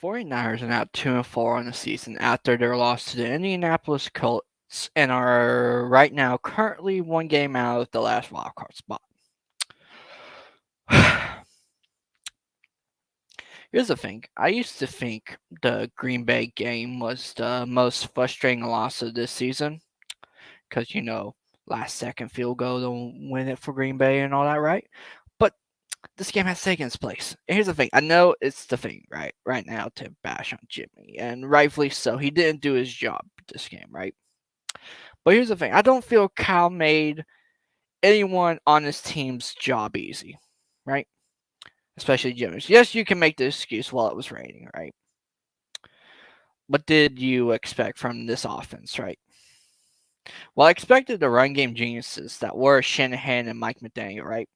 49ers are now 2-4 on the season after their loss to the Indianapolis Colts and are right now currently one game out of the last wildcard spot. Here's the thing. I used to think the Green Bay game was the most frustrating loss of this season because, last second field goal to win it for Green Bay and all that, right? But this game has taken its place. And here's the thing. I know it's the thing, right now to bash on Jimmy, and rightfully so. He didn't do his job this game, right? But here's the thing. I don't feel Kyle made anyone on his team's job easy, right? Especially Jimmy's. Yes, you can make the excuse while it was raining, right? What did you expect from this offense, right? Well, I expected the run game geniuses that were Shanahan and Mike McDaniel, right?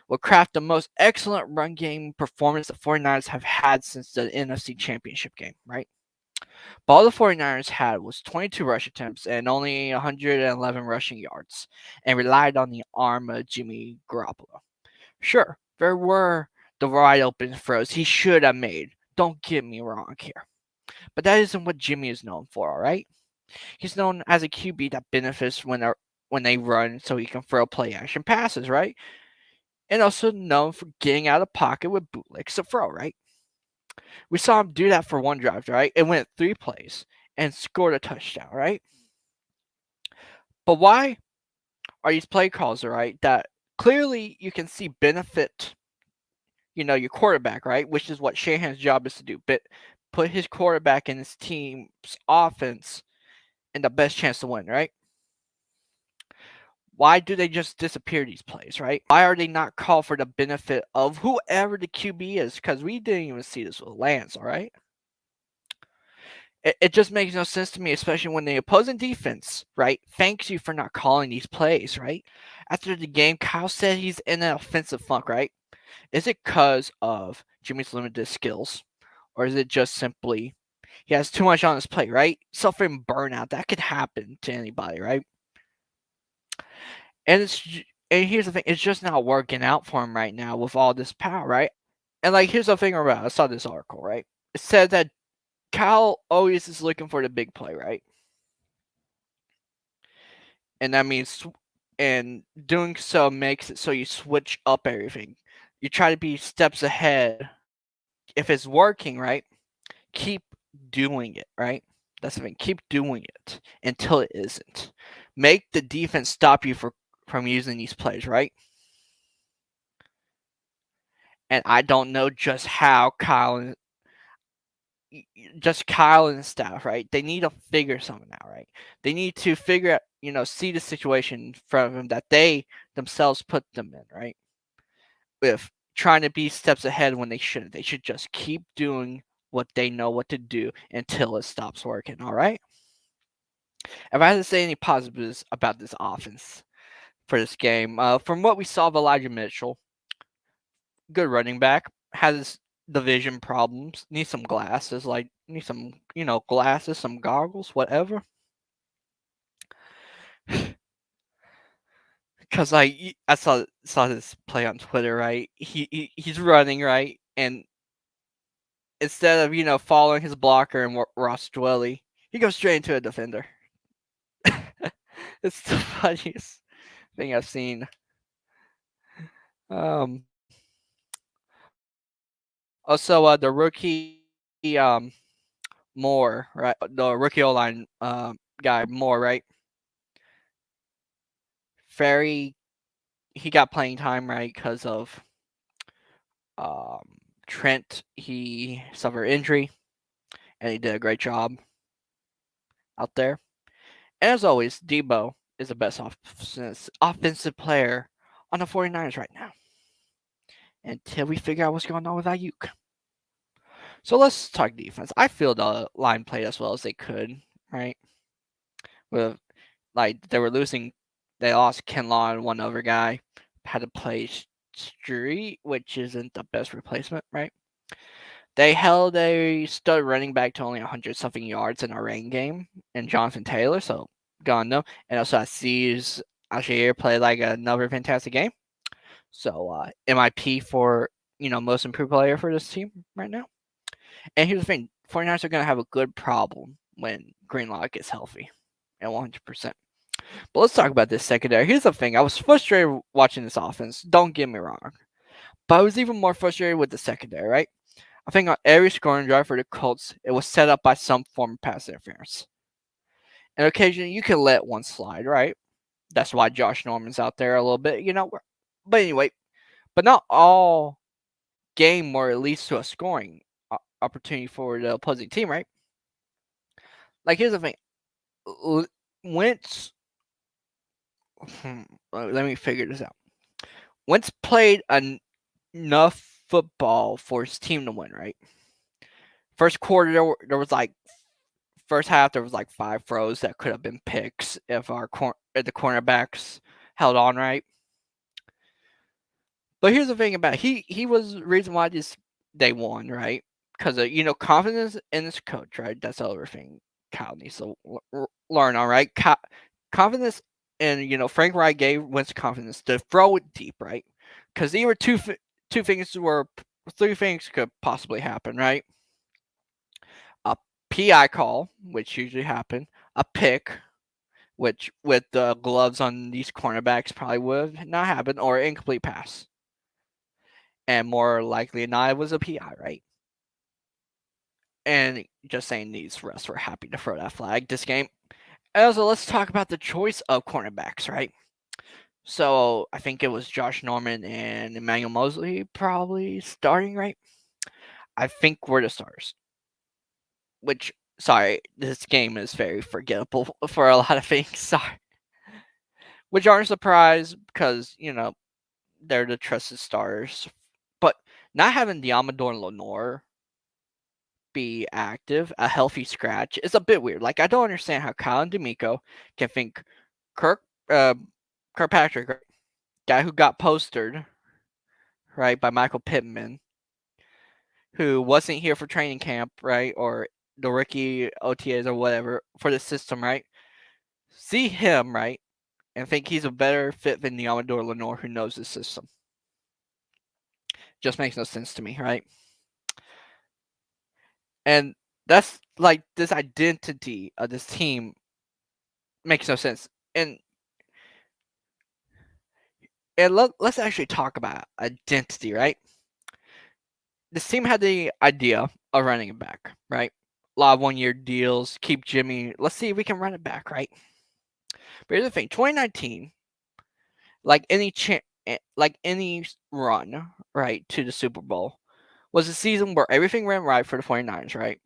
Will craft the most excellent run game performance the 49ers have had since the NFC Championship game, right? But all the 49ers had was 22 rush attempts and only 111 rushing yards, and relied on the arm of Jimmy Garoppolo. Sure, there were the wide open throws he should have made. Don't get me wrong here. But that isn't what Jimmy is known for, alright? He's known as a QB that benefits when they run so he can throw play action passes, right? And also known for getting out of pocket with bootlegs to throw, right? We saw him do that for one drive, right? It went 3 plays and scored a touchdown, right? But why are these play calls, right, that clearly you can see benefit, your quarterback, right? Which is what Shanahan's job is to do, but put his quarterback in his team's offense and the best chance to win, right? Why do they just disappear these plays, right? Why are they not called for the benefit of whoever the QB is? Because we didn't even see this with Lance, all right? It just makes no sense to me, especially when the opposing defense, right, thanks you for not calling these plays, right? After the game, Kyle said he's in an offensive funk, right? Is it because of Jimmy's limited skills? Or is it just simply he has too much on his plate, right? Suffering burnout. That could happen to anybody, right? And and here's the thing, it's just not working out for him right now with all this power, right? And here's the thing about I saw this article, right? It said that Kyle always is looking for the big play, right? And that means and doing so makes it so you switch up everything. You try to be steps ahead. If it's working, right? Keep doing it, right? That's the thing. Keep doing it until it isn't. Make the defense stop you from using these plays, right? And I don't know just how Kyle and staff, right? They need to figure something out, right? They need to figure out, see the situation from them that they themselves put them in, right? With trying to be steps ahead when they shouldn't. They should just keep doing what they know what to do until it stops working, all right? If I had to say any positives about this offense for this game, from what we saw of Elijah Mitchell, good running back, has division problems, needs some glasses, need some, glasses, some goggles, whatever. Because I saw this play on Twitter, right? He's running, right, and instead of following his blocker and Ross Dwelly, he goes straight into a defender. It's the funniest thing I've seen. Um. Also, the rookie, Moore, right? The rookie O line guy Moore, right? Very, he got playing time, right? Because of Trent. He suffered injury, and he did a great job out there. And as always, Debo is the best offensive player on the 49ers right now. Until we figure out what's going on with Ayuk. So let's talk defense. I feel the line played as well as they could, right? With they were losing, they lost Ken Law and one other guy. Had to play Street, which isn't the best replacement, right? They held a stud running back to only 100 something yards in a rain game, and Jonathan Taylor, so gone no. And also Aziz Ashir played another fantastic game. So MIP for most improved player for this team right now. And here's the thing: 49ers are going to have a good problem when Greenlaw gets healthy, at 100%. But let's talk about this secondary. Here's the thing: I was frustrated watching this offense. Don't get me wrong, but I was even more frustrated with the secondary. Right? I think on every scoring drive for the Colts, it was set up by some form of pass interference. And occasionally, you can let one slide. Right? That's why Josh Norman's out there a little bit. But anyway, but not all game where it leads to a scoring opportunity for the opposing team, right? Like, here's the thing: Wentz. Let me figure this out. Wentz played enough football for his team to win, right? First quarter, there was like first half there was like 5 throws that could have been picks if the cornerbacks held on right. But here's the thing about it. He was the reason why they won, right? Because confidence in his coach, right? That's the other thing Kyle needs to learn on, right? Confidence and Frank Wright gave Wentz confidence to throw it deep, right? Because either two things were three things could possibly happen, right? A PI call, which usually happen, a pick, which with the gloves on these cornerbacks probably would not happen, or an incomplete pass. And more likely than not, it was a PI, right? And just saying, these refs were happy to throw that flag this game. And also, let's talk about the choice of cornerbacks, right? So I think it was Josh Norman and Emmanuel Mosley probably starting, right? I think we're the starters. Which, sorry, this game is very forgettable for a lot of things. Sorry. Which aren't a surprise because, they're the trusted starters. But not having Diamador and Lenore be active, a healthy scratch, is a bit weird. Like, I don't understand how Kyle and D'Amico can think Kirk, Kirkpatrick, right, guy who got postered, right, by Michael Pittman, who wasn't here for training camp, right, or the rookie OTAs or whatever for the system, right, see him, right, and think he's a better fit than the Amador Lenore who knows the system. Just makes no sense to me, right? And that's like this identity of this team makes no sense. And let's actually talk about identity, right? This team had the idea of running it back, right? A lot of 1-year deals, keep Jimmy. Let's see if we can run it back, right? But here's the thing: 2019, like any run, right, to the Super Bowl, was a season where everything ran right for the 49ers, right?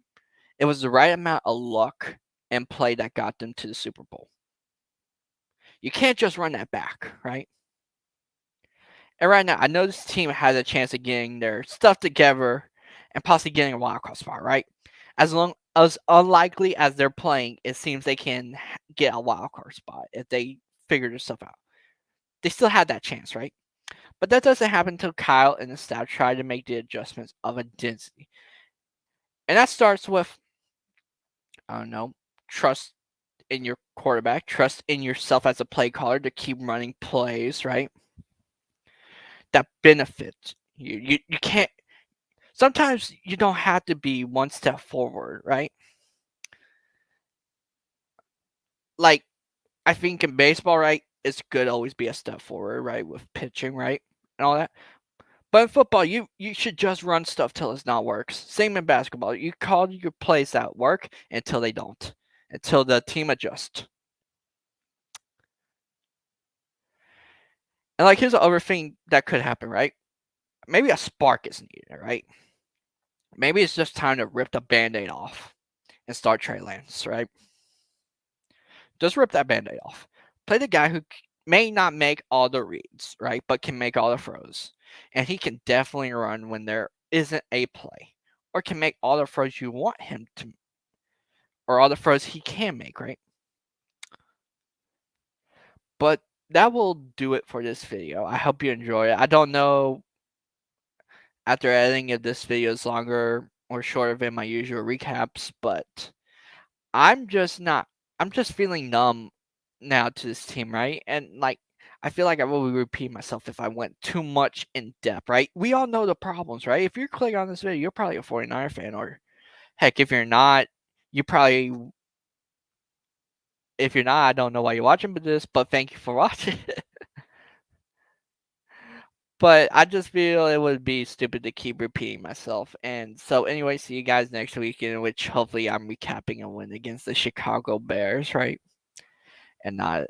It was the right amount of luck and play that got them to the Super Bowl. You can't just run that back, right? And right now, I know this team has a chance of getting their stuff together and possibly getting a wildcard spot, right? As long as unlikely as they're playing, it seems they can get a wildcard spot if they figure their stuff out. They still have that chance, right? But that doesn't happen until Kyle and the staff try to make the adjustments of identity. And that starts with, I don't know, trust in your quarterback, trust in yourself as a play caller to keep running plays, right? That benefits you. You can't. Sometimes you don't have to be one step forward, right? Like, I think in baseball, right, it's good to always be a step forward, right, with pitching, right, and all that. But in football, you should just run stuff till it's not works. Same in basketball. You call your plays that work until they don't, until the team adjusts. And like, here's the other thing that could happen, right? Maybe a spark is needed, right? Maybe it's just time to rip the band-aid off and start Trey Lance, right? Just rip that band-aid off. Play the guy who may not make all the reads, right, but can make all the throws. And he can definitely run when there isn't a play, or can make all the throws you want him to, or all the throws he can make, right? But that will do it for this video. I hope you enjoy it. I don't know after editing if this video is longer or shorter than my usual recaps, but I'm just not. I'm just feeling numb now to this team, right? And like, I feel like I will repeat myself if I went too much in depth, right? We all know the problems, right? If you're clicking on this video, you're probably a 49er fan or Heck, if you're not, you probably if you're not, I don't know why you're watching this, but thank you for watching. But I just feel it would be stupid to keep repeating myself. And so anyway, see you guys next week, in which hopefully I'm recapping a win against the Chicago Bears, right? And not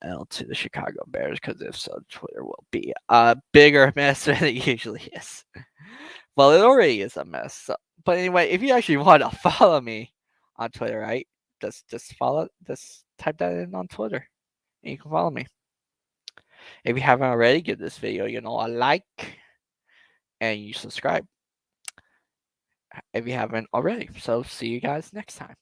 L to the Chicago Bears, because if so, Twitter will be a bigger mess than it usually is. Well, it already is a mess. So, but anyway, if you actually want to follow me on Twitter, right? Just type that in on Twitter, and you can follow me. If you haven't already, give this video, a like, and you subscribe if you haven't already. So see you guys next time.